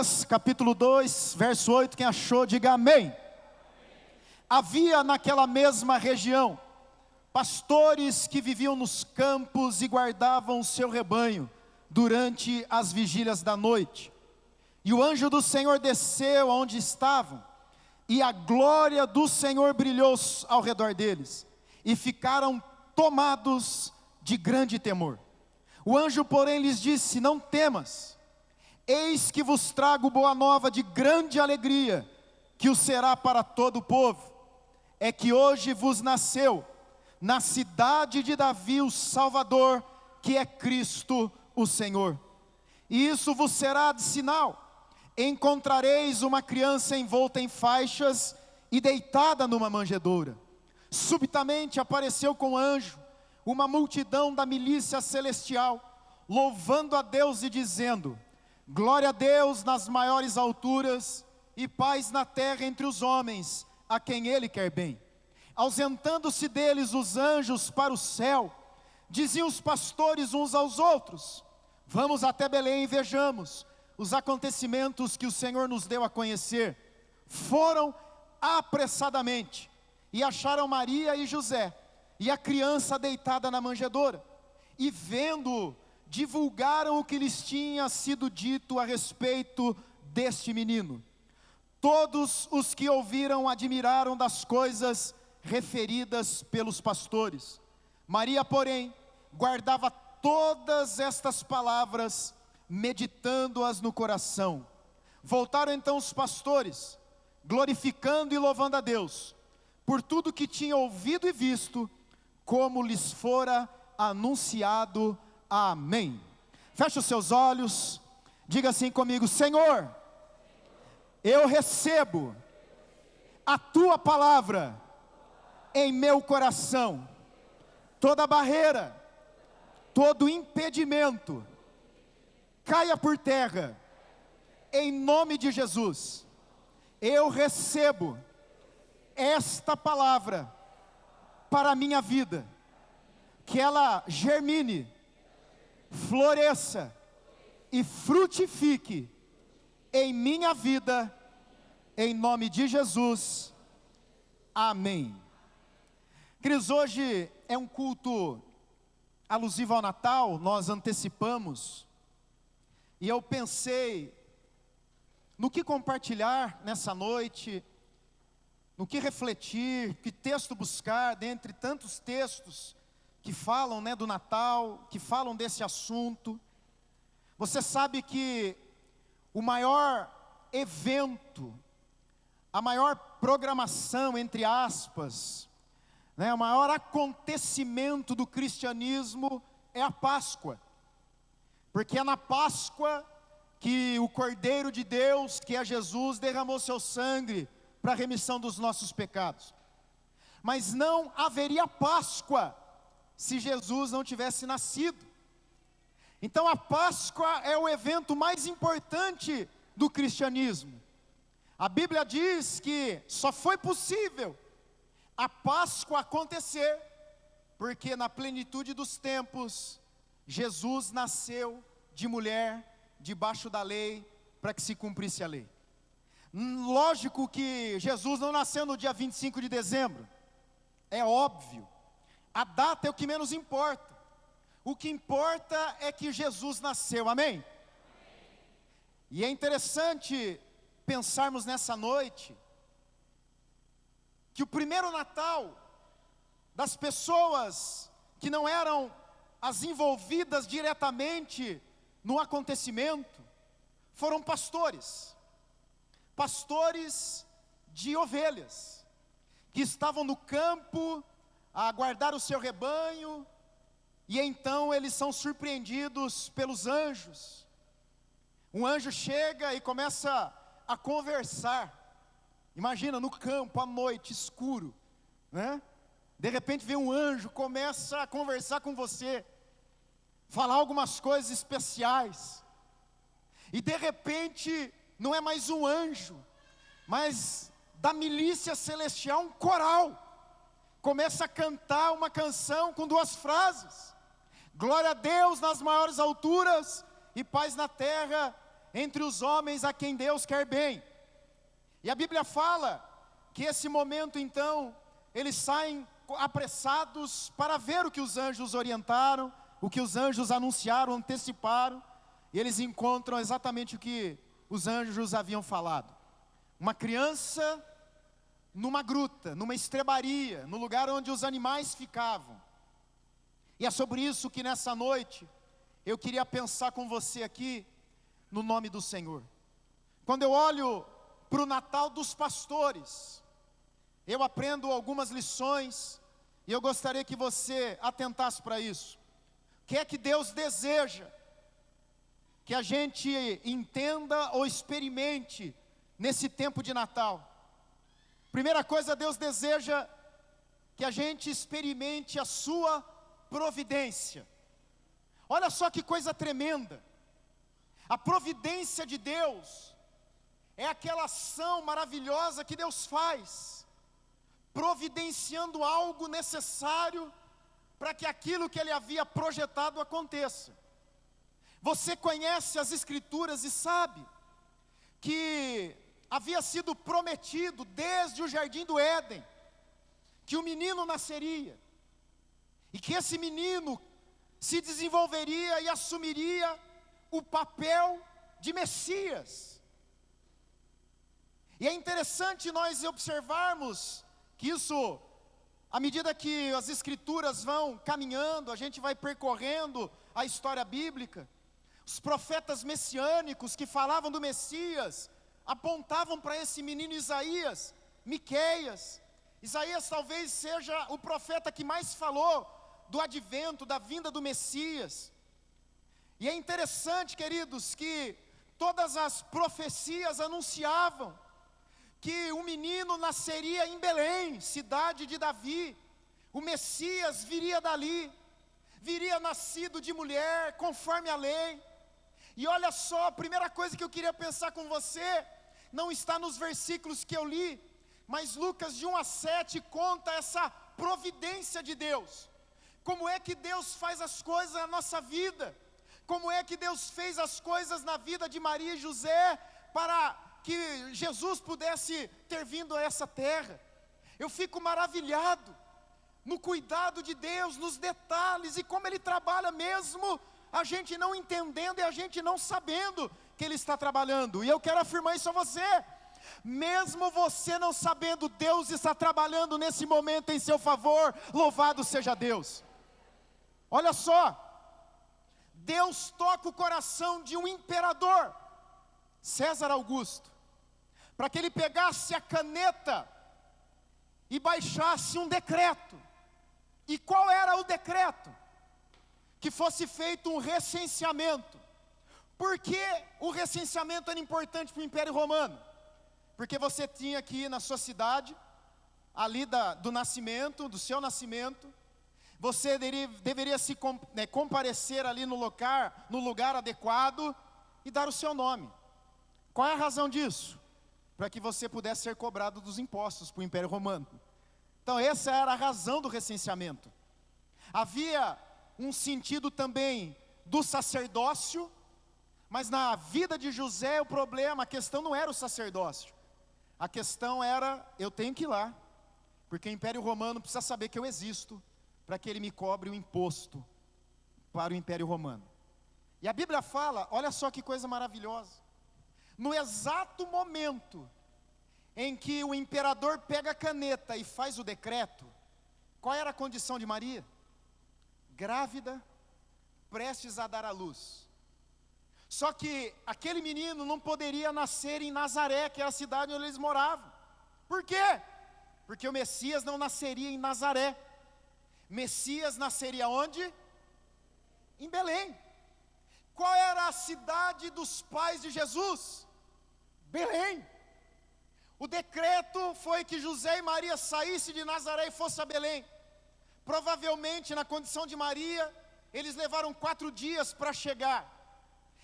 Lucas capítulo 2, verso 8, quem achou, diga amém. Havia naquela mesma região pastores que viviam nos campos e guardavam o seu rebanho durante as vigílias da noite. E o anjo do Senhor desceu aonde estavam, e a glória do Senhor brilhou ao redor deles, e ficaram tomados de grande temor. O anjo, porém, lhes disse: não temas, eis que vos trago boa nova de grande alegria, que o será para todo o povo. É que hoje vos nasceu, na cidade de Davi, o Salvador, que é Cristo o Senhor. E isso vos será de sinal: encontrareis uma criança envolta em faixas e deitada numa manjedoura. Subitamente apareceu com o anjo uma multidão da milícia celestial, louvando a Deus e dizendo: glória a Deus nas maiores alturas, e paz na terra entre os homens, a quem Ele quer bem. Ausentando-se deles os anjos para o céu, diziam os pastores uns aos outros: vamos até Belém e vejamos os acontecimentos que o Senhor nos deu a conhecer. Foram apressadamente e acharam Maria e José e a criança deitada na manjedoura, e vendo-o, divulgaram o que lhes tinha sido dito a respeito deste menino. Todos os que ouviram admiraram das coisas referidas pelos pastores. Maria, porém, guardava todas estas palavras, meditando-as no coração. Voltaram então os pastores, glorificando e louvando a Deus por tudo que tinham ouvido e visto, como lhes fora anunciado. Amém. Feche os seus olhos, diga assim comigo: Senhor, eu recebo a Tua palavra em meu coração. Toda barreira, todo impedimento, caia por terra, em nome de Jesus. Eu recebo esta palavra para a minha vida, que ela germine, floresça e frutifique em minha vida, em nome de Jesus. Amém. Queridos, hoje é um culto alusivo ao Natal, nós antecipamos, e eu pensei no que compartilhar nessa noite, no que refletir, que texto buscar, dentre tantos textos que falam, do Natal, que falam desse assunto. Você sabe que o maior evento, a maior programação, entre aspas, o maior acontecimento do cristianismo é a Páscoa, porque é na Páscoa que o Cordeiro de Deus, que é Jesus, derramou seu sangue para a remissão dos nossos pecados. Mas não haveria Páscoa se Jesus não tivesse nascido. Então a Páscoa é o evento mais importante do cristianismo. A Bíblia diz que só foi possível a Páscoa acontecer porque na plenitude dos tempos Jesus nasceu de mulher, debaixo da lei, para que se cumprisse a lei. Lógico que Jesus não nasceu no dia 25 de dezembro, é óbvio. A data é o que menos importa. O que importa é que Jesus nasceu, amém? E é interessante pensarmos nessa noite que o primeiro Natal das pessoas que não eram as envolvidas diretamente no acontecimento foram pastores de ovelhas, que estavam no campo a guardar o seu rebanho, e então eles são surpreendidos pelos anjos. Um anjo chega e começa a conversar. Imagina, no campo, à noite, escuro, De repente vem um anjo, começa a conversar com você, falar algumas coisas especiais. E de repente, não é mais um anjo, mas da milícia celestial, um coral. Começa a cantar uma canção com duas frases: glória a Deus nas maiores alturas, e paz na terra entre os homens a quem Deus quer bem. E a Bíblia fala que esse momento então, eles saem apressados para ver o que os anjos orientaram, o que os anjos anunciaram, anteciparam, e eles encontram exatamente o que os anjos haviam falado. Uma criança numa gruta, numa estrebaria, no lugar onde os animais ficavam. E é sobre isso que nessa noite, eu queria pensar com você aqui, no nome do Senhor. Quando eu olho para o Natal dos pastores, eu aprendo algumas lições, e eu gostaria que você atentasse para isso. O que é que Deus deseja que a gente entenda ou experimente nesse tempo de Natal? Primeira coisa, Deus deseja que a gente experimente a sua providência. Olha só que coisa tremenda. A providência de Deus é aquela ação maravilhosa que Deus faz, providenciando algo necessário para que aquilo que Ele havia projetado aconteça. Você conhece as Escrituras e sabe que havia sido prometido desde o jardim do Éden, que um menino nasceria, e que esse menino se desenvolveria e assumiria o papel de Messias. E é interessante nós observarmos que isso, à medida que as Escrituras vão caminhando, a gente vai percorrendo a história bíblica, os profetas messiânicos que falavam do Messias, apontavam para esse menino Isaías, Miqueias. Isaías talvez seja o profeta que mais falou do advento, da vinda do Messias. E é interessante, queridos, que todas as profecias anunciavam que um menino nasceria em Belém, cidade de Davi. O Messias viria dali, viria nascido de mulher, conforme a lei. E olha só, a primeira coisa que eu queria pensar com você, não está nos versículos que eu li, mas Lucas de 1 a 7 conta essa providência de Deus. Como é que Deus faz as coisas na nossa vida? Como é que Deus fez as coisas na vida de Maria e José, para que Jesus pudesse ter vindo a essa terra? Eu fico maravilhado no cuidado de Deus, nos detalhes, e como Ele trabalha mesmo a gente não entendendo e a gente não sabendo que Ele está trabalhando. E eu quero afirmar isso a você, mesmo você não sabendo, Deus está trabalhando nesse momento em seu favor. Louvado seja Deus. Olha só, Deus toca o coração de um imperador, César Augusto, para que ele pegasse a caneta e baixasse um decreto. E qual era o decreto? Que fosse feito um recenseamento. Por que o recenseamento era importante para o Império Romano? Porque você tinha que ir na sua cidade, ali do nascimento, do seu nascimento, você deveria se comparecer ali no lugar adequado e dar o seu nome. Qual é a razão disso? Para que você pudesse ser cobrado dos impostos para o Império Romano. Então essa era a razão do recenseamento. Havia um sentido também do sacerdócio, mas na vida de José o problema, a questão não era o sacerdócio. A questão era, eu tenho que ir lá, porque o Império Romano precisa saber que eu existo, para que ele me cobre o imposto para o Império Romano. E a Bíblia fala, olha só que coisa maravilhosa, no exato momento em que o imperador pega a caneta e faz o decreto, qual era a condição de Maria? Grávida, prestes a dar à luz. Só que aquele menino não poderia nascer em Nazaré, que era a cidade onde eles moravam. Por quê? Porque o Messias não nasceria em Nazaré. Messias nasceria onde? Em Belém. Qual era a cidade dos pais de Jesus? Belém. O decreto foi que José e Maria saíssem de Nazaré e fossem a Belém. Provavelmente, na condição de Maria, eles levaram 4 dias para chegar.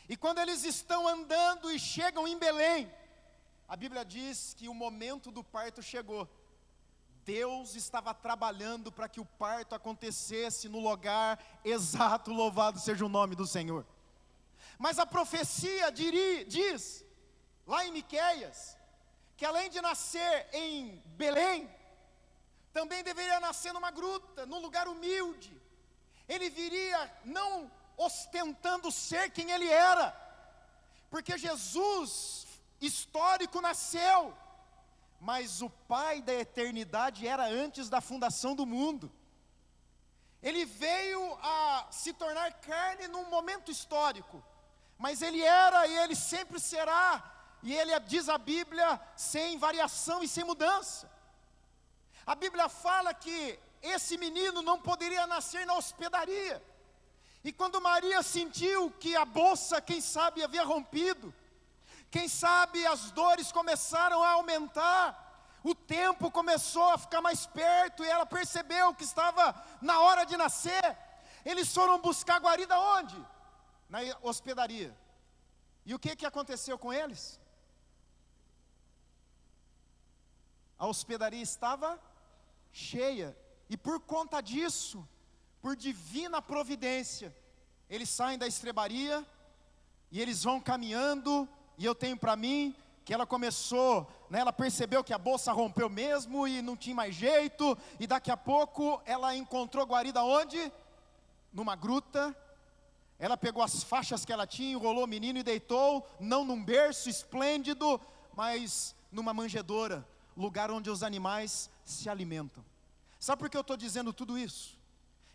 E quando eles estão andando e chegam em Belém, a Bíblia diz que o momento do parto chegou. Deus estava trabalhando para que o parto acontecesse no lugar exato, louvado seja o nome do Senhor. Mas a profecia diz, lá em Miqueias, que além de nascer em Belém, também deveria nascer numa gruta, num lugar humilde. Ele viria não ostentando ser quem ele era, porque Jesus histórico nasceu, mas o Pai da eternidade era antes da fundação do mundo. Ele veio a se tornar carne num momento histórico, mas ele era e ele sempre será, e ele diz a Bíblia, sem variação e sem mudança. A Bíblia fala que esse menino não poderia nascer na hospedaria, e quando Maria sentiu que a bolsa, quem sabe, havia rompido, quem sabe as dores começaram a aumentar, o tempo começou a ficar mais perto, e ela percebeu que estava na hora de nascer. Eles foram buscar guarida onde? Na hospedaria. E o que aconteceu com eles? A hospedaria estava cheia, e por conta disso, por divina providência, eles saem da estrebaria, e eles vão caminhando, e eu tenho para mim, que ela começou, ela percebeu que a bolsa rompeu mesmo, e não tinha mais jeito, e daqui a pouco, ela encontrou guarida onde? Numa gruta. Ela pegou as faixas que ela tinha, enrolou o menino e deitou, não num berço esplêndido, mas numa manjedoura, lugar onde os animais se alimentam. Sabe por que eu estou dizendo tudo isso?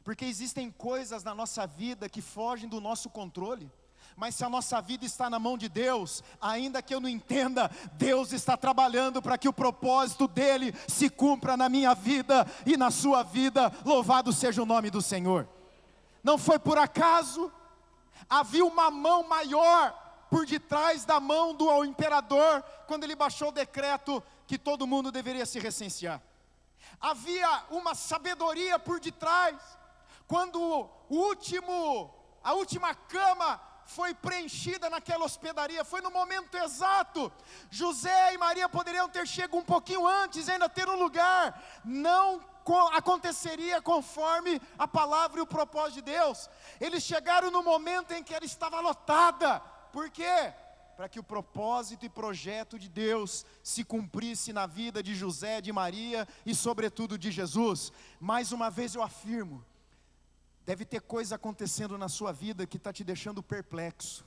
Porque existem coisas na nossa vida que fogem do nosso controle, mas se a nossa vida está na mão de Deus, ainda que eu não entenda, Deus está trabalhando para que o propósito dEle se cumpra na minha vida e na sua vida. Louvado seja o nome do Senhor. Não foi por acaso, havia uma mão maior por detrás da mão do imperador, quando ele baixou o decreto que todo mundo deveria se recensear. Havia uma sabedoria por detrás, quando a última cama foi preenchida naquela hospedaria, foi no momento exato. José e Maria poderiam ter chegado um pouquinho antes, ainda ter um lugar, não aconteceria conforme a palavra e o propósito de Deus. Eles chegaram no momento em que ela estava lotada. Por quê? Para que o propósito e projeto de Deus se cumprisse na vida de José, de Maria e sobretudo de Jesus. Mais uma vez eu afirmo, deve ter coisa acontecendo na sua vida que está te deixando perplexo.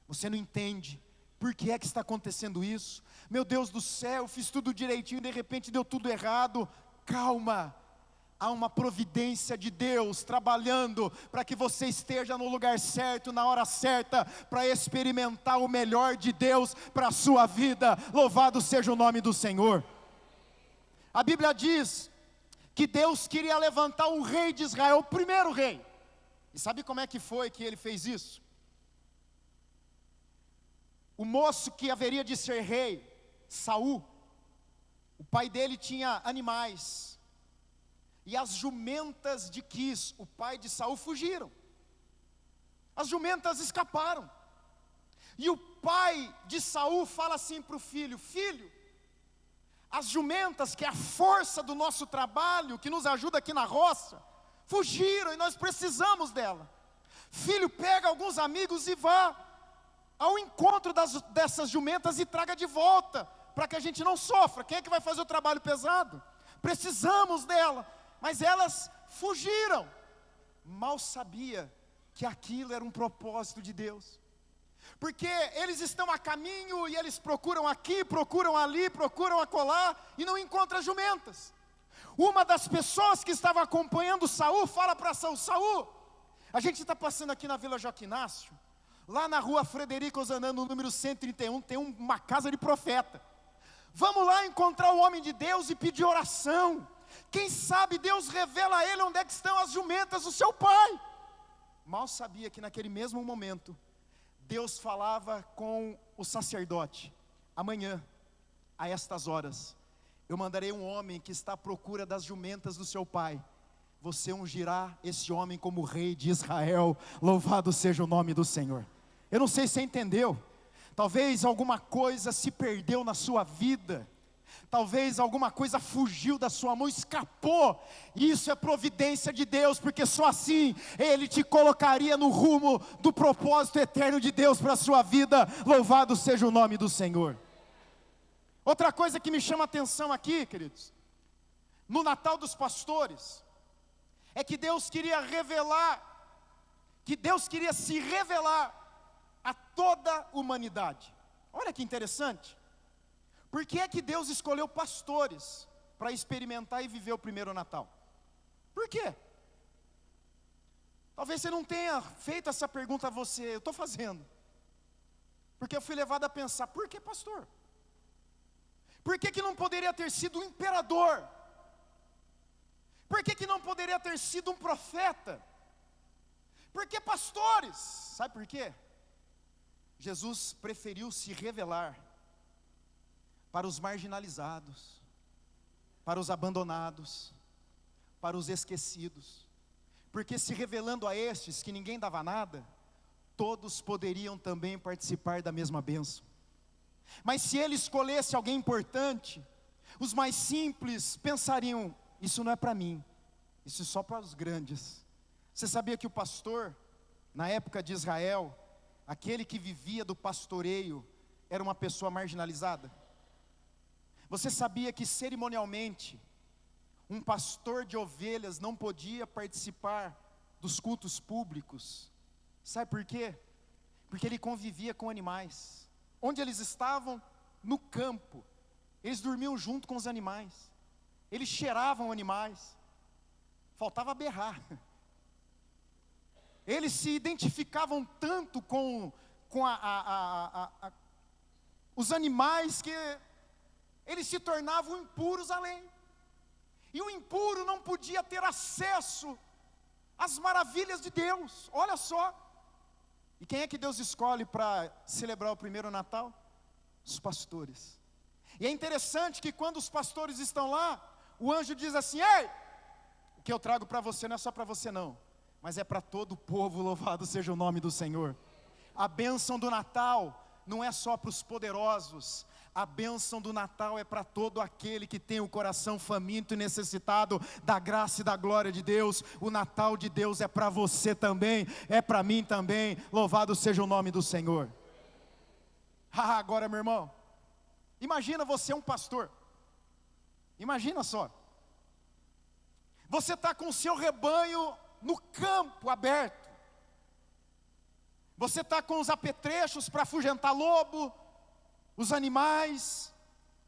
Você não entende por que é que está acontecendo isso. Meu Deus do céu, fiz tudo direitinho e de repente deu tudo errado. Calma, há uma providência de Deus trabalhando para que você esteja no lugar certo, na hora certa, para experimentar o melhor de Deus para a sua vida. Louvado seja o nome do Senhor. A Bíblia diz que Deus queria levantar um rei de Israel, o primeiro rei. E sabe como é que foi que ele fez isso? O moço que haveria de ser rei, Saul, o pai dele tinha animais, e as jumentas de Quis, o pai de Saul, fugiram. As jumentas escaparam. E o pai de Saul fala assim para o filho: filho, as jumentas, que é a força do nosso trabalho, que nos ajuda aqui na roça, fugiram e nós precisamos dela. Filho, pega alguns amigos e vá ao encontro dessas jumentas e traga de volta, para que a gente não sofra. Quem é que vai fazer o trabalho pesado? Precisamos dela. Mas elas fugiram. Mal sabia que aquilo era um propósito de Deus. Porque eles estão a caminho e eles procuram aqui, procuram ali, procuram acolá e não encontram as jumentas. Uma das pessoas que estava acompanhando Saul fala para Saul: Saul, a gente está passando aqui na Vila Joaquim Inácio, lá na rua Frederico Ozanam, no número 131, tem uma casa de profeta. Vamos lá encontrar o homem de Deus e pedir oração. Quem sabe Deus revela a ele onde é que estão as jumentas do seu pai. Mal sabia que naquele mesmo momento Deus falava com o sacerdote: amanhã, a estas horas, eu mandarei um homem que está à procura das jumentas do seu pai. Você ungirá esse homem como rei de Israel. Louvado seja o nome do Senhor. Eu não sei se você entendeu. Talvez alguma coisa se perdeu na sua vida. Talvez alguma coisa fugiu da sua mão, escapou. Isso é providência de Deus, porque só assim Ele te colocaria no rumo do propósito eterno de Deus para a sua vida. Louvado seja o nome do Senhor. Outra coisa que me chama a atenção aqui, queridos, no Natal dos pastores, é que Deus queria se revelar a toda a humanidade. Olha que interessante. Por que é que Deus escolheu pastores para experimentar e viver o primeiro Natal? Por quê? Talvez você não tenha feito essa pergunta a você, eu estou fazendo. Porque eu fui levado a pensar, por que pastor? Por que não poderia ter sido um imperador? Por que não poderia ter sido um profeta? Por que pastores? Sabe por quê? Jesus preferiu se revelar para os marginalizados, para os abandonados, para os esquecidos. Porque se revelando a estes que ninguém dava nada, todos poderiam também participar da mesma bênção. Mas se ele escolhesse alguém importante, os mais simples pensariam, isso não é para mim, isso é só para os grandes. Você sabia que o pastor, na época de Israel, aquele que vivia do pastoreio, era uma pessoa marginalizada? Você sabia que cerimonialmente, um pastor de ovelhas não podia participar dos cultos públicos? Sabe por quê? Porque ele convivia com animais. Onde eles estavam? No campo. Eles dormiam junto com os animais. Eles cheiravam animais. Faltava berrar. Eles se identificavam tanto com os animais que eles se tornavam impuros além. E o impuro não podia ter acesso às maravilhas de Deus. Olha só. E quem é que Deus escolhe para celebrar o primeiro Natal? Os pastores. E é interessante que quando os pastores estão lá, o anjo diz assim, ei, o que eu trago para você não é só para você não, mas é para todo o povo, louvado seja o nome do Senhor. A bênção do Natal não é só para os poderosos, a bênção do Natal é para todo aquele que tem o coração faminto e necessitado da graça e da glória de Deus. O Natal de Deus é para você também, é para mim também, louvado seja o nome do Senhor. Agora, meu irmão, imagina você um pastor, imagina só, você está com o seu rebanho no campo aberto, você está com os apetrechos para afugentar lobo, os animais,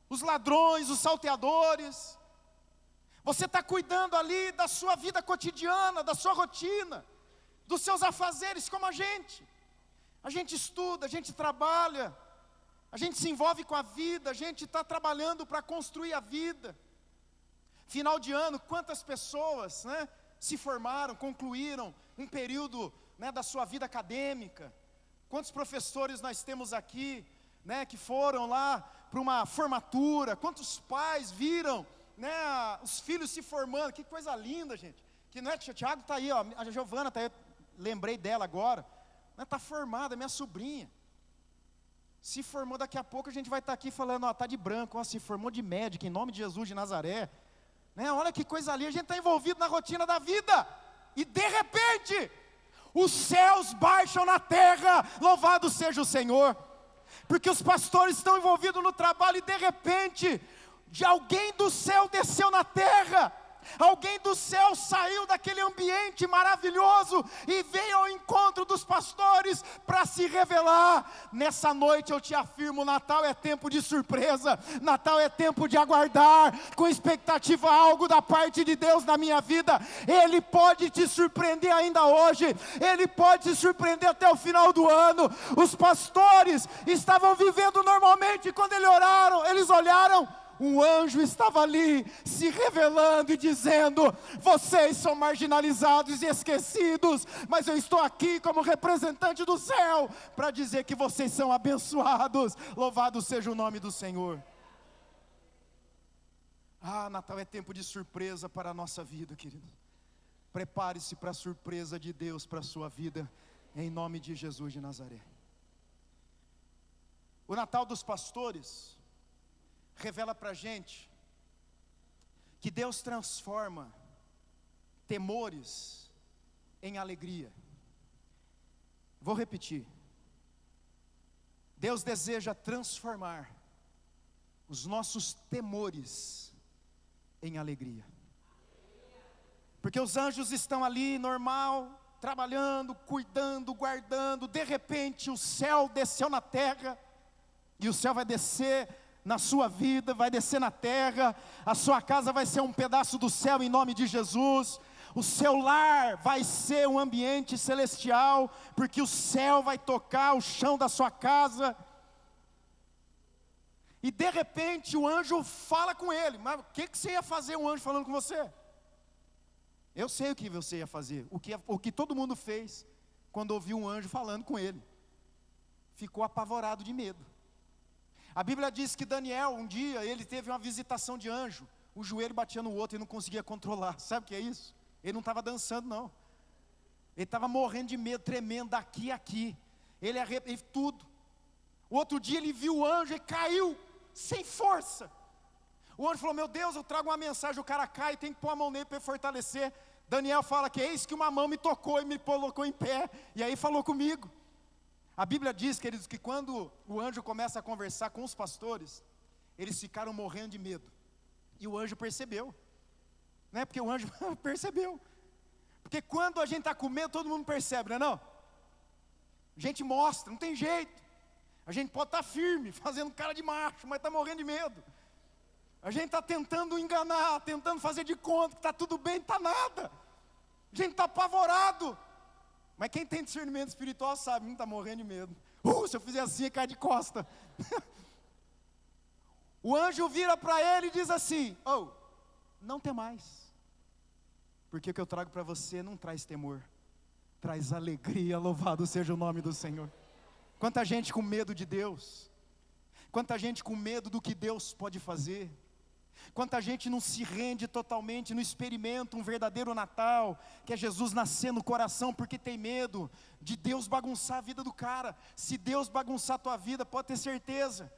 os ladrões, os salteadores. Você está cuidando ali da sua vida cotidiana, da sua rotina, dos seus afazeres como a gente. A gente estuda, a gente trabalha, a gente se envolve com a vida, a gente está trabalhando para construir a vida. Final de ano, quantas pessoas, se formaram, concluíram um período, da sua vida acadêmica. Quantos professores nós temos aqui, que foram lá para uma formatura. Quantos pais viram, os filhos se formando. Que coisa linda, gente. Que o Tiago está aí, ó, a Giovana está aí, lembrei dela agora. Está formada, minha sobrinha. Se formou, daqui a pouco a gente vai estar aqui falando, está de branco, ó, se formou de médico, em nome de Jesus de Nazaré. Olha que coisa linda, a gente está envolvido na rotina da vida. E de repente, os céus baixam na terra, louvado seja o Senhor. Porque os pastores estão envolvidos no trabalho e de repente, de alguém do céu desceu na terra. Alguém do céu saiu daquele ambiente maravilhoso e veio ao encontro dos pastores para se revelar. Nessa noite eu te afirmo, Natal é tempo de surpresa, Natal é tempo de aguardar, com expectativa algo da parte de Deus na minha vida. Ele pode te surpreender ainda hoje, Ele pode te surpreender até o final do ano. Os pastores estavam vivendo normalmente quando eles olharam. Um anjo estava ali, se revelando e dizendo, vocês são marginalizados e esquecidos, mas eu estou aqui como representante do céu, para dizer que vocês são abençoados, louvado seja o nome do Senhor. Natal é tempo de surpresa para a nossa vida, querido. Prepare-se para a surpresa de Deus para a sua vida, em nome de Jesus de Nazaré. O Natal dos pastores revela para a gente que Deus transforma temores em alegria. Vou repetir. Deus deseja transformar os nossos temores em alegria. Porque os anjos estão ali, normal, trabalhando, cuidando, guardando. De repente o céu desceu na terra. E o céu vai descer na sua vida, vai descer na terra. A sua casa vai ser um pedaço do céu em nome de Jesus. O seu lar vai ser um ambiente celestial, porque o céu vai tocar o chão da sua casa. E de repente o anjo fala com ele. Mas o que você ia fazer, um anjo falando com você? Eu sei o que você ia fazer. O que todo mundo fez quando ouviu um anjo falando com ele. Ficou apavorado de medo. A Bíblia diz que Daniel, um dia, ele teve uma visitação de anjo. O joelho batia no outro e não conseguia controlar. Sabe o que é isso? Ele não estava dançando, não. Ele estava morrendo de medo, tremendo daqui a aqui. Ele tudo. O outro dia ele viu o anjo e caiu, sem força. O anjo falou, meu Deus, eu trago uma mensagem. O cara cai, tem que pôr a mão nele para fortalecer. Daniel fala que eis que uma mão me tocou e me colocou em pé. E aí falou comigo. A Bíblia diz, queridos, que quando o anjo começa a conversar com os pastores, eles ficaram morrendo de medo. E o anjo percebeu. Não é porque o anjo percebeu. Porque quando a gente está com medo, todo mundo percebe, não é não? A gente mostra, não tem jeito. A gente pode estar firme, fazendo cara de macho, mas está morrendo de medo. A gente está tentando enganar, tentando fazer de conta que está tudo bem, não está nada. A gente está apavorado. Mas quem tem discernimento espiritual sabe, não está morrendo de medo. Se eu fizer assim, cai de costa. O anjo vira para ele e diz assim, não tem mais. Porque o que eu trago para você não traz temor, traz alegria, louvado seja o nome do Senhor. Quanta gente com medo de Deus, quanta gente com medo do que Deus pode fazer, quanta gente não se rende totalmente, não experimenta um verdadeiro Natal, que é Jesus nascer no coração, porque tem medo de Deus bagunçar a vida do cara. Se Deus bagunçar a tua vida, pode ter certeza,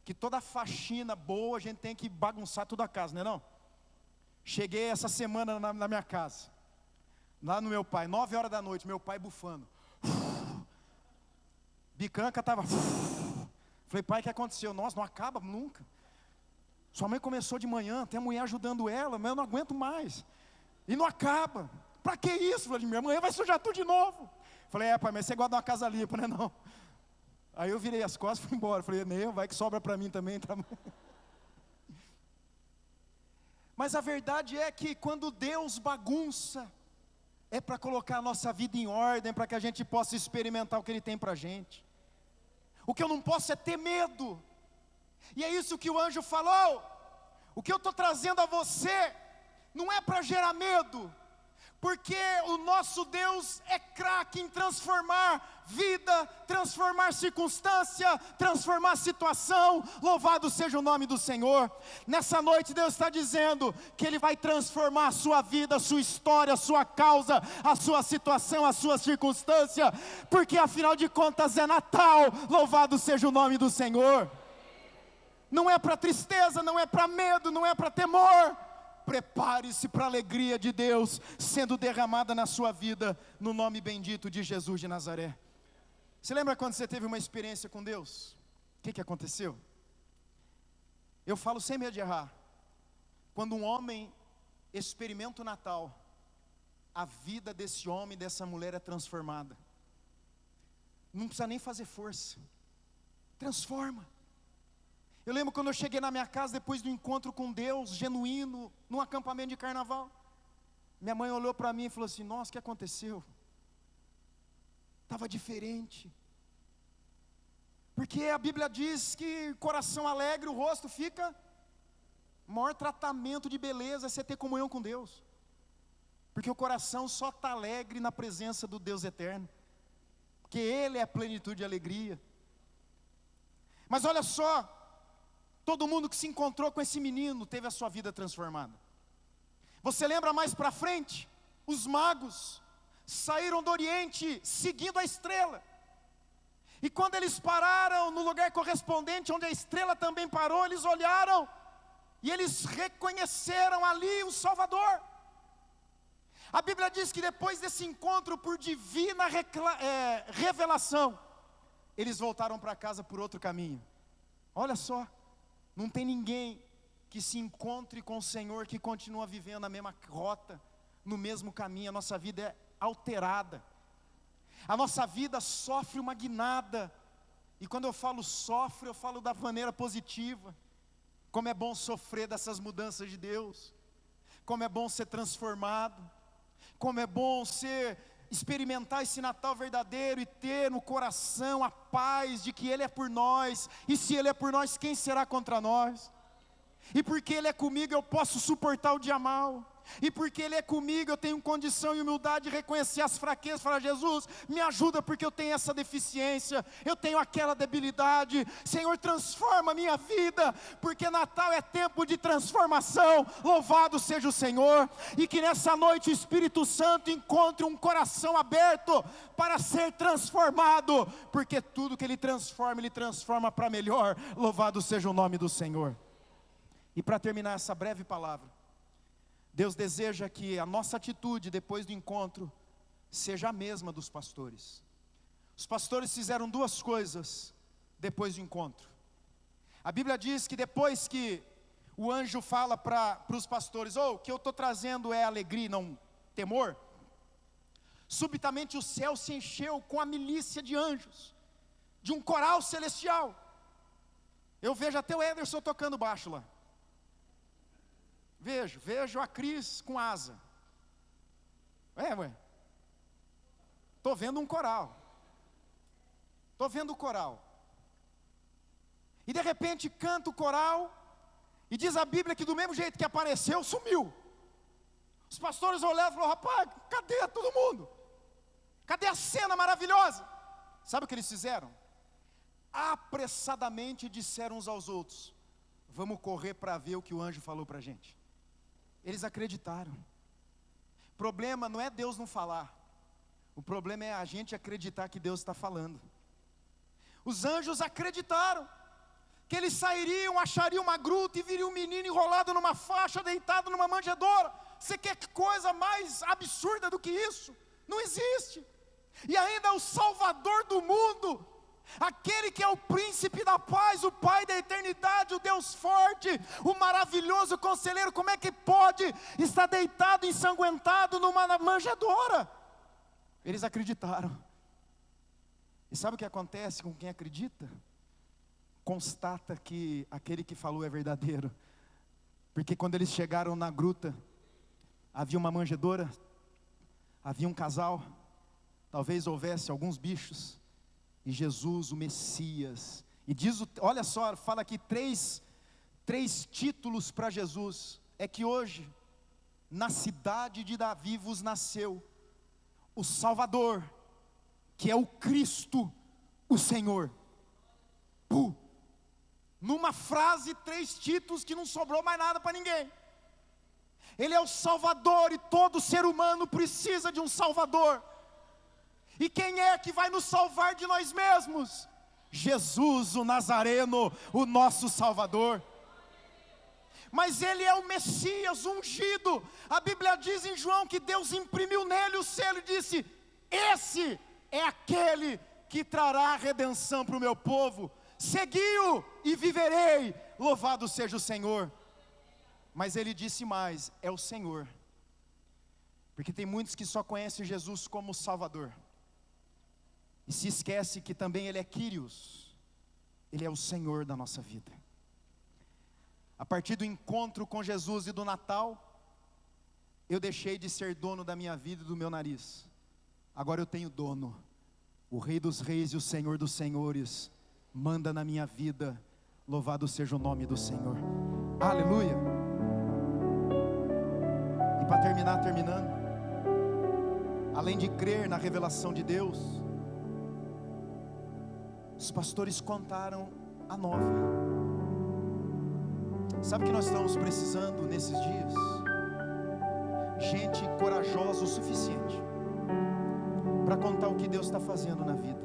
que toda faxina boa a gente tem que bagunçar toda a casa, não é não? Cheguei essa semana na minha casa, lá no meu pai, 9 horas da noite, meu pai bufando. Bicanca estava. Falei, pai, o que aconteceu? Nossa, não acaba nunca. Sua mãe começou de manhã, tem a mulher ajudando ela, mas eu não aguento mais. E não acaba. Para que isso, Vladimir? Amanhã vai sujar tudo de novo. Falei, pai, mas você gosta de uma casa limpa, né? Não. Aí eu virei as costas e fui embora. Falei, nem vai que sobra para mim também. Tá? Mas a verdade é que quando Deus bagunça, é para colocar a nossa vida em ordem, para que a gente possa experimentar o que Ele tem para a gente. O que eu não posso é ter medo. E é isso que o anjo falou. O que eu estou trazendo a você não é para gerar medo, porque o nosso Deus é craque em transformar vida, transformar circunstância, transformar situação. Louvado seja o nome do Senhor. Nessa noite Deus está dizendo que Ele vai transformar a sua vida, a sua história, a sua causa, a sua situação, a sua circunstância, porque afinal de contas é Natal. Louvado seja o nome do Senhor. Não é para tristeza, não é para medo, não é para temor. Prepare-se para a alegria de Deus sendo derramada na sua vida, no nome bendito de Jesus de Nazaré. Você lembra quando você teve uma experiência com Deus? O que aconteceu? Eu falo sem medo de errar. Quando um homem experimenta o Natal, a vida desse homem, dessa mulher é transformada. Não precisa nem fazer força. Transforma. Eu lembro quando eu cheguei na minha casa, depois do encontro com Deus, genuíno, num acampamento de carnaval. Minha mãe olhou para mim e falou assim, nossa, o que aconteceu? Estava diferente. Porque a Bíblia diz que coração alegre, o rosto fica. O maior tratamento de beleza é você ter comunhão com Deus. Porque o coração só está alegre na presença do Deus eterno. Porque Ele é a plenitude de alegria. Mas olha só. Todo mundo que se encontrou com esse menino teve a sua vida transformada. Você lembra mais para frente? Os magos saíram do Oriente seguindo a estrela. E quando eles pararam no lugar correspondente, onde a estrela também parou, eles olharam e eles reconheceram ali o Salvador. A Bíblia diz que depois desse encontro por divina revelação, eles voltaram para casa por outro caminho. Olha só, não tem ninguém que se encontre com o Senhor que continua vivendo a mesma rota, no mesmo caminho. A nossa vida é alterada, a nossa vida sofre uma guinada. E quando eu falo sofre, eu falo da maneira positiva. Como é bom sofrer dessas mudanças de Deus, como é bom ser transformado, como é bom experimentar esse Natal verdadeiro e ter no coração a paz de que Ele é por nós. E se Ele é por nós, quem será contra nós? E porque Ele é comigo, eu posso suportar o dia mau. E porque Ele é comigo, eu tenho condição e humildade de reconhecer as fraquezas. Falar: Jesus, me ajuda porque eu tenho essa deficiência, eu tenho aquela debilidade. Senhor, transforma a minha vida, porque Natal é tempo de transformação. Louvado seja o Senhor. E que nessa noite o Espírito Santo encontre um coração aberto para ser transformado, porque tudo que Ele transforma para melhor. Louvado seja o nome do Senhor. E para terminar essa breve palavra, Deus deseja que a nossa atitude depois do encontro seja a mesma dos pastores. Os pastores fizeram duas coisas depois do encontro. A Bíblia diz que depois que o anjo fala para os pastores: o que eu estou trazendo é alegria e não temor, subitamente o céu se encheu com a milícia de anjos, de um coral celestial. Eu vejo até o Ederson tocando baixo lá. Vejo a Cris com asa. Estou vendo um coral. Estou vendo o coral. E de repente canta o coral, e diz a Bíblia que do mesmo jeito que apareceu, sumiu. Os pastores olharam e falaram: rapaz, cadê todo mundo? Cadê a cena maravilhosa? Sabe o que eles fizeram? Apressadamente disseram uns aos outros: vamos correr para ver o que o anjo falou para a gente. Eles acreditaram. O problema não é Deus não falar, o problema é a gente acreditar que Deus está falando. Os anjos acreditaram que eles sairiam, achariam uma gruta e viriam um menino enrolado numa faixa, deitado numa manjedoura. Você quer que coisa mais absurda do que isso? Não existe. E ainda o Salvador do mundo, aquele que é o príncipe da paz, o Pai da eternidade, o Deus forte, o maravilhoso conselheiro, como é que pode estar deitado, ensanguentado numa manjedoura? Eles acreditaram. E sabe o que acontece com quem acredita? Constata que aquele que falou é verdadeiro. Porque quando eles chegaram na gruta, havia uma manjedoura, havia um casal, talvez houvesse alguns bichos, e Jesus, o Messias. E diz, olha só, fala aqui três títulos para Jesus. É que hoje, na cidade de Davi vos nasceu o Salvador, que é o Cristo, o Senhor. Numa frase, 3 títulos que não sobrou mais nada para ninguém. Ele é o Salvador, e todo ser humano precisa de um Salvador. E quem é que vai nos salvar de nós mesmos? Jesus, o Nazareno, o nosso Salvador. Mas Ele é o Messias ungido. A Bíblia diz em João que Deus imprimiu nele o selo e disse: esse é aquele que trará a redenção para o meu povo. Segui-o e viverei, louvado seja o Senhor. Mas Ele disse mais: é o Senhor. Porque tem muitos que só conhecem Jesus como Salvador, e se esquece que também Ele é Kyrios, Ele é o Senhor da nossa vida. A partir do encontro com Jesus e do Natal, eu deixei de ser dono da minha vida e do meu nariz. Agora eu tenho dono. O Rei dos Reis e o Senhor dos Senhores manda na minha vida. Louvado seja o nome do Senhor. Aleluia. E para terminando, além de crer na revelação de Deus, os pastores contaram a nova. Sabe o que nós estamos precisando nesses dias? Gente corajosa o suficiente para contar o que Deus está fazendo na vida.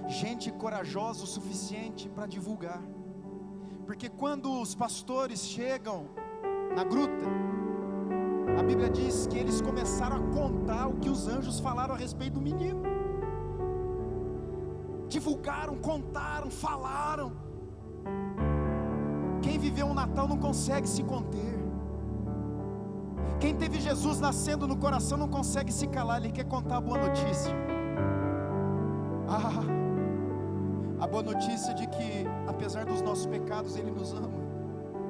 gente corajosa o suficiente para divulgar. Porque quando os pastores chegam na gruta, a Bíblia diz que eles começaram a contar o que os anjos falaram a respeito do menino. Divulgaram, contaram, falaram. Quem viveu um Natal não consegue se conter. Quem teve Jesus nascendo no coração não consegue se calar, ele quer contar a boa notícia. A boa notícia de que, apesar dos nossos pecados, Ele nos ama.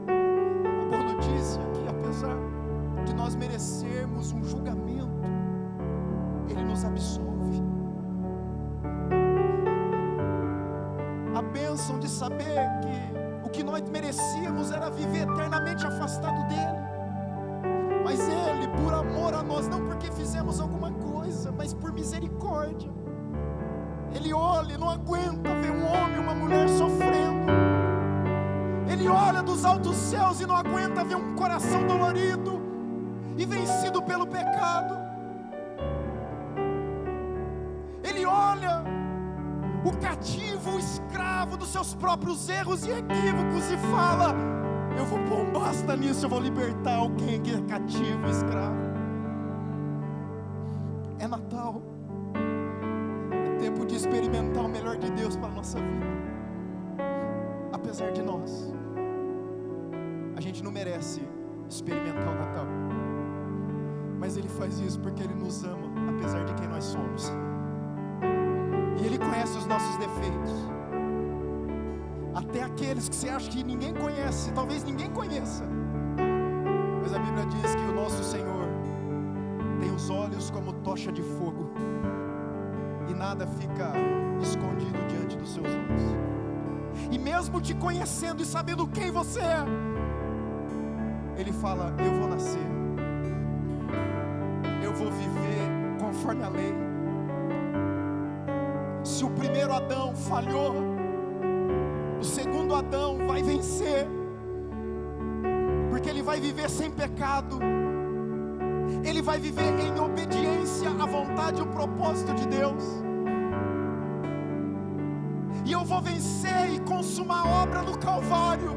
A boa notícia é que, apesar de nós merecermos um julgamento, Ele nos absolve. A bênção de saber que o que nós merecíamos era viver eternamente afastado dEle. Mas Ele, por amor a nós, não porque fizemos alguma coisa, mas por misericórdia, Ele olha e não aguenta ver um homem e uma mulher sofrendo. Ele olha dos altos céus e não aguenta ver um coração dolorido e vencido pelo pecado. Ele olha o cativo, o escravo dos seus próprios erros e equívocos e fala: eu vou pôr um basta nisso, eu vou libertar alguém que é cativo, escravo. É Natal. Tempo de experimentar o melhor de Deus para a nossa vida. Apesar de nós, a gente não merece experimentar o Natal, mas Ele faz isso porque Ele nos ama, apesar de quem nós somos. E Ele conhece os nossos defeitos, até aqueles que você acha que ninguém conhece, talvez ninguém conheça. Mas a Bíblia diz que o nosso Senhor tem os olhos como tocha de fogo, e nada fica escondido diante dos seus olhos. E mesmo te conhecendo e sabendo quem você é, Ele fala: eu vou nascer, eu vou viver conforme a lei. Se o primeiro Adão falhou, o segundo Adão vai vencer, porque ele vai viver sem pecado. Ele vai viver em obediência à vontade e ao propósito de Deus. E eu vou vencer e consumar a obra no Calvário,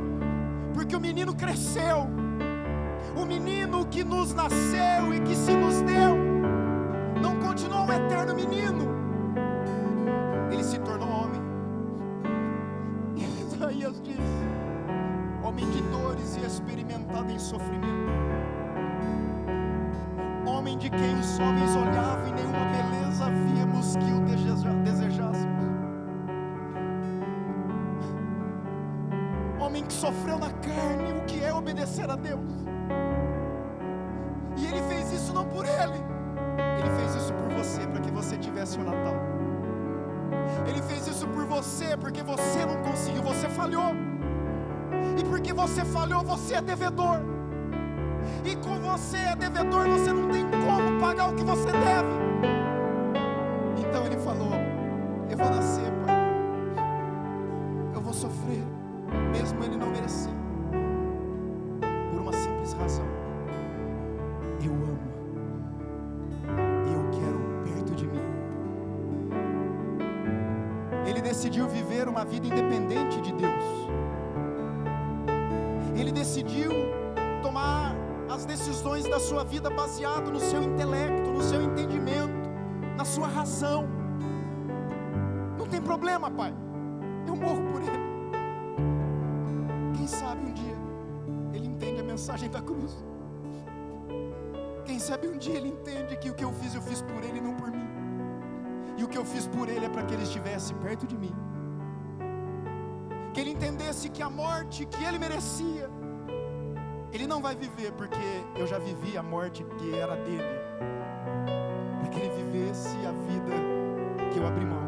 porque o menino cresceu. O menino que nos nasceu e que se nos deu não continuou um eterno menino. Ele se tornou homem. E Isaías diz: homem de dores e experimentado em sofrimento, homem de quem os homens olhavam e nenhuma beleza víamos que o desejássemos. Homem que sofreu na carne o que é obedecer a Deus. E Ele fez isso não por Ele, Ele fez isso por você, para que você tivesse o Natal. Ele fez isso por você, porque você não conseguiu, você falhou. E porque você falhou, você é devedor. E com você é devedor, você não tem como pagar o que você deve. Então Ele falou: eu vou nascer, Pai, eu vou sofrer, mesmo Ele não merecer, por uma simples razão: eu amo, e eu quero perto de mim. Ele decidiu viver uma vida independente de Deus. Ele decidiu tomar as decisões da sua vida baseado no seu intelecto, no seu entendimento, na sua razão. Não tem problema, Pai, eu morro por Ele. Quem sabe um dia Ele entende a mensagem da cruz. Quem sabe um dia Ele entende que o que eu fiz por Ele, não por mim. E o que eu fiz por Ele é para que Ele estivesse perto de mim. Que Ele entendesse que a morte que Ele merecia, Ele não vai viver porque eu já vivi a morte que era dele, para que Ele vivesse a vida que eu abri mão,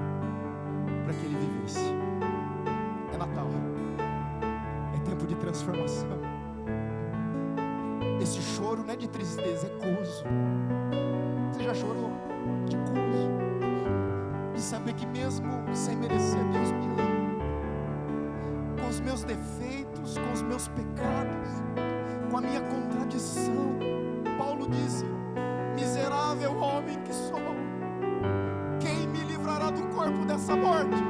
para que Ele vivesse. É Natal, é tempo de transformação. Esse choro não é de tristeza, é gozo. Você já chorou de gozo, de saber que mesmo sem merecer, Deus me ama, com os meus defeitos, com os meus pecados, com a minha contradição. Paulo disse: miserável homem que sou, quem me livrará do corpo dessa morte?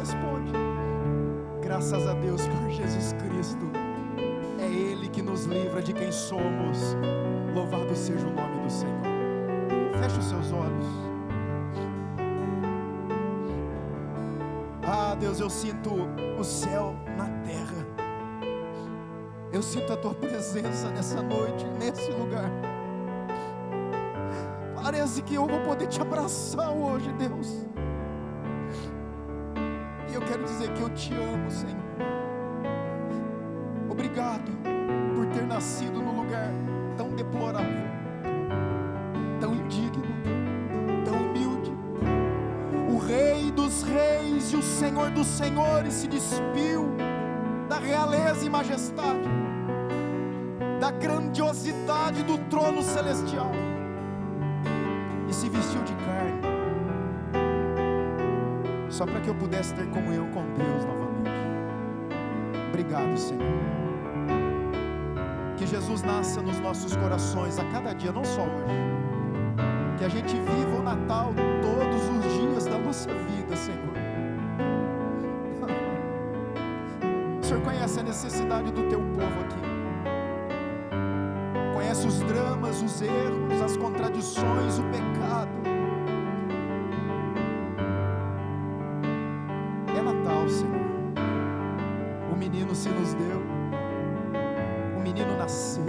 responde. Graças a Deus por Jesus Cristo. É Ele que nos livra de quem somos. Louvado seja o nome do Senhor. Feche os seus olhos. Ah, Deus, eu sinto o céu na terra. Eu sinto a Tua presença nessa noite, nesse lugar. Parece que eu vou poder Te abraçar hoje, Deus. E eu quero dizer que eu Te amo, Senhor. Obrigado por ter nascido num lugar tão deplorável, tão indigno, tão humilde. O Rei dos Reis e o Senhor dos Senhores se despiu da realeza e majestade, da grandiosidade do trono celestial, e se vestiu de carne, só para que eu pudesse ter comunhão com Deus novamente. Obrigado, Senhor. Que Jesus nasça nos nossos corações a cada dia, não só hoje. Que a gente viva o Natal todos os dias da nossa vida, Senhor. O Senhor conhece a necessidade do Teu povo aqui. Conhece os dramas, os erros, as contradições, o pecado. É Natal, Senhor. O menino se nos deu. O menino nasceu.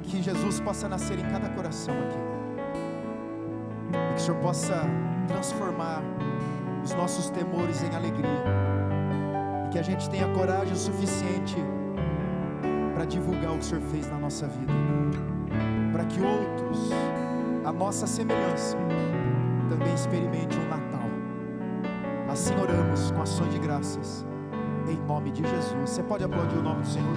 Que Jesus possa nascer em cada coração aqui. E que o Senhor possa transformar os nossos temores em alegria. E que a gente tenha coragem suficiente para divulgar o que o Senhor fez na nossa vida. Para que outros, a nossa semelhança, também experimente um Natal. Assim oramos com ações de graças. Em nome de Jesus. Você pode aplaudir o nome do Senhor?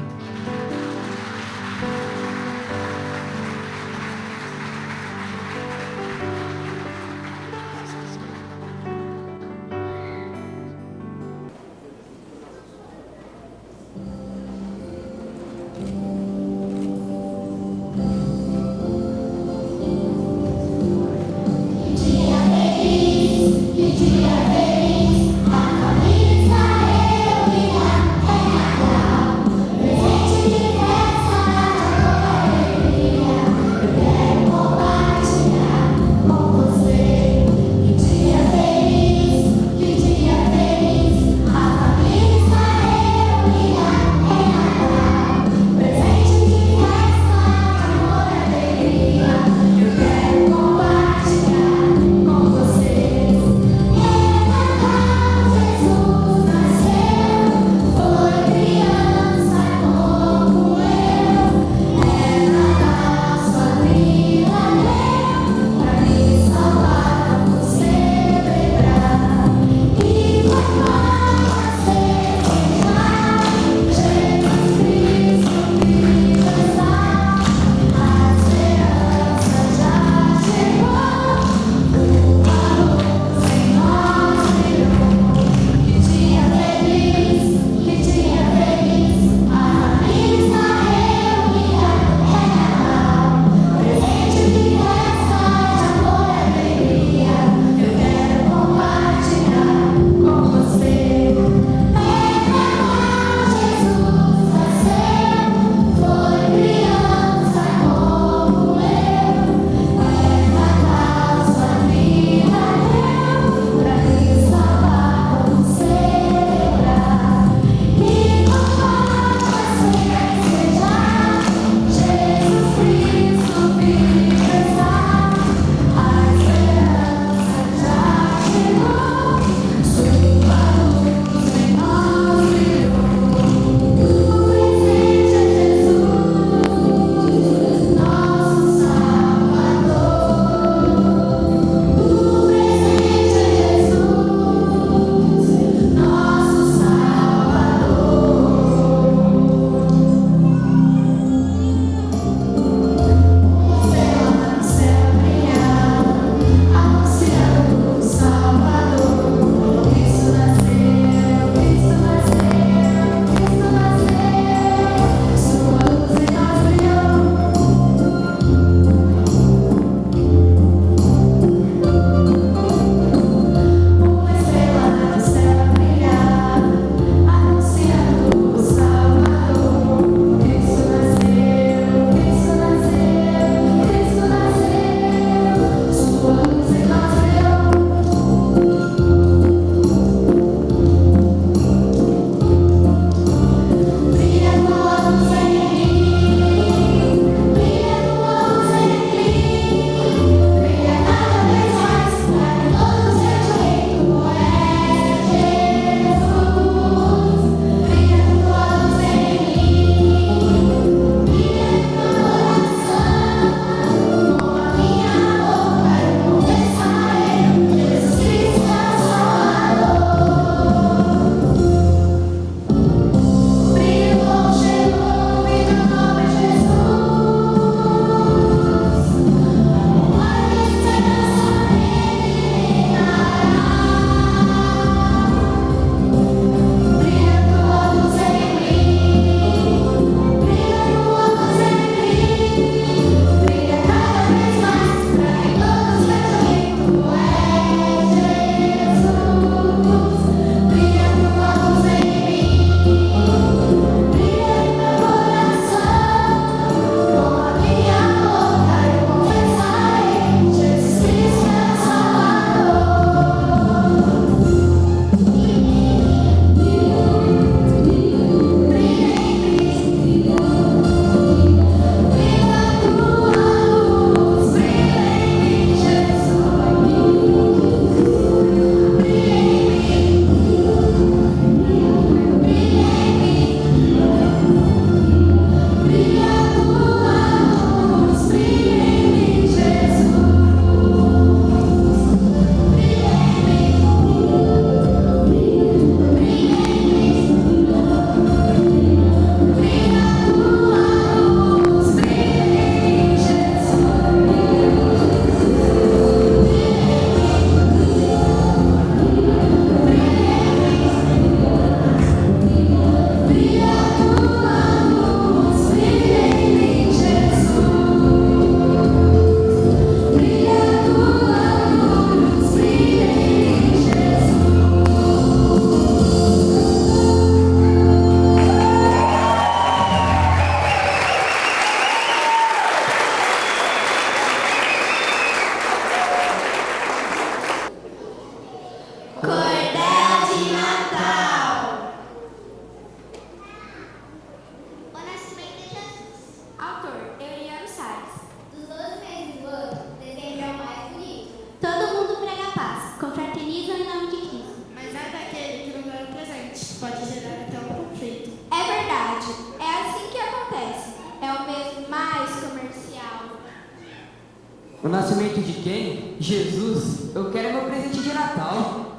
O nascimento de quem? Jesus. Eu quero meu presente de Natal.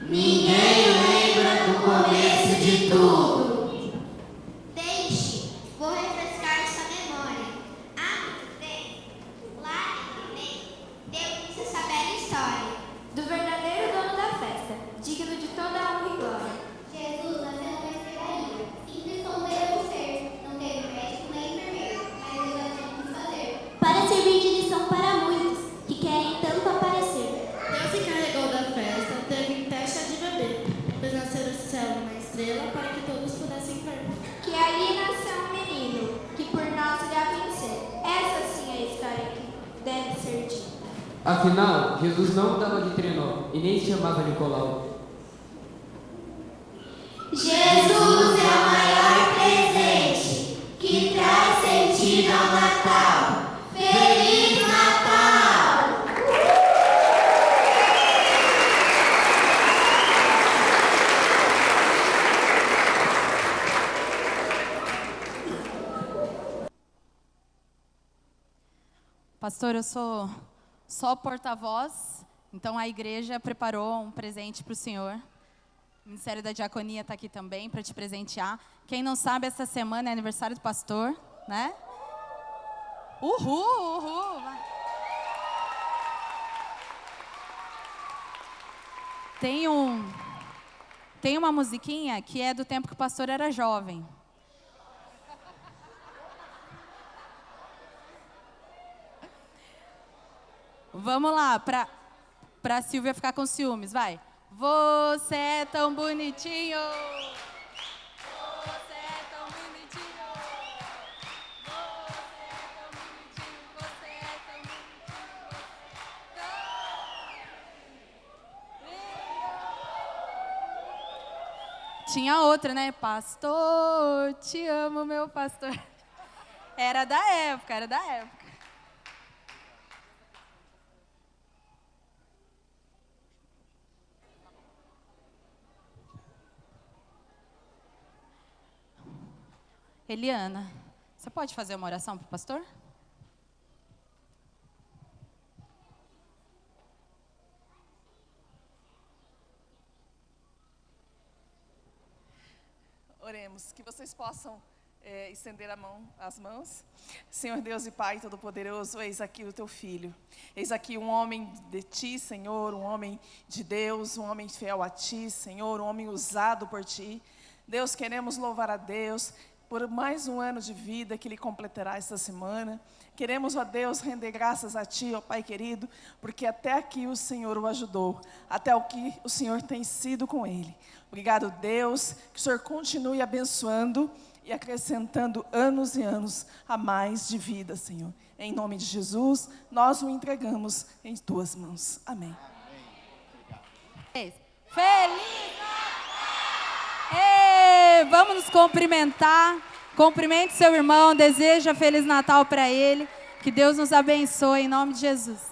Ninguém lembra do começo de tudo. Vou refrescar sua memória. Há muito tempo, lá em Belém, deu-nos essa bela história do verdadeiro dono da festa, digno de toda a honra e glória. Jesus nasceu numa estrebaria, simples como devemos ser. Não teve médico nem enfermeiro, mas Deus achou o que fazer. Para servir de lição para muitos que querem tanto aparecer. Deus se encarregou da festa, teve teste de bebê, fez nascer o céu uma estrela para que todos pudessem ver. Que ali nasceu um menino, que por nós irá vencer. Essa sim é a história que deve ser dita. Afinal, Jesus não andava de trenó e nem se chamava Nicolau. Jesus é o maior presente que traz sentido ao Natal. Feliz Natal! Pastor, eu sou só porta-voz, então a igreja preparou um presente para o senhor. O Ministério da Diaconia está aqui também para te presentear. Quem não sabe, essa semana é aniversário do pastor, né? Uhul, uhul! Tem uma musiquinha que é do tempo que o pastor era jovem. Vamos lá, pra Silvia ficar com ciúmes, vai. Você é tão bonitinho. Você é tão bonitinho. Você é tão bonitinho. Você é tão bonitinho. Tinha outra, né? Pastor, te amo, meu pastor. Era da época. Eliana, você pode fazer uma oração para o pastor? Oremos, que vocês possam estender as mãos. Senhor Deus e Pai Todo-Poderoso, eis aqui o teu filho. Eis aqui um homem de ti, Senhor, um homem de Deus, um homem fiel a ti, Senhor, um homem usado por ti. Deus, queremos louvar a Deus por mais um ano de vida que Ele completará esta semana. Queremos, ó Deus, render graças a Ti, ó Pai querido, porque até aqui o Senhor o ajudou, até o que o Senhor tem sido com ele. Obrigado, Deus, que o Senhor continue abençoando e acrescentando anos e anos a mais de vida, Senhor. Em nome de Jesus, nós o entregamos em Tuas mãos. Amém. Feliz Ei, vamos nos cumprimentar. Cumprimente seu irmão, deseja Feliz Natal para ele. Que Deus nos abençoe em nome de Jesus.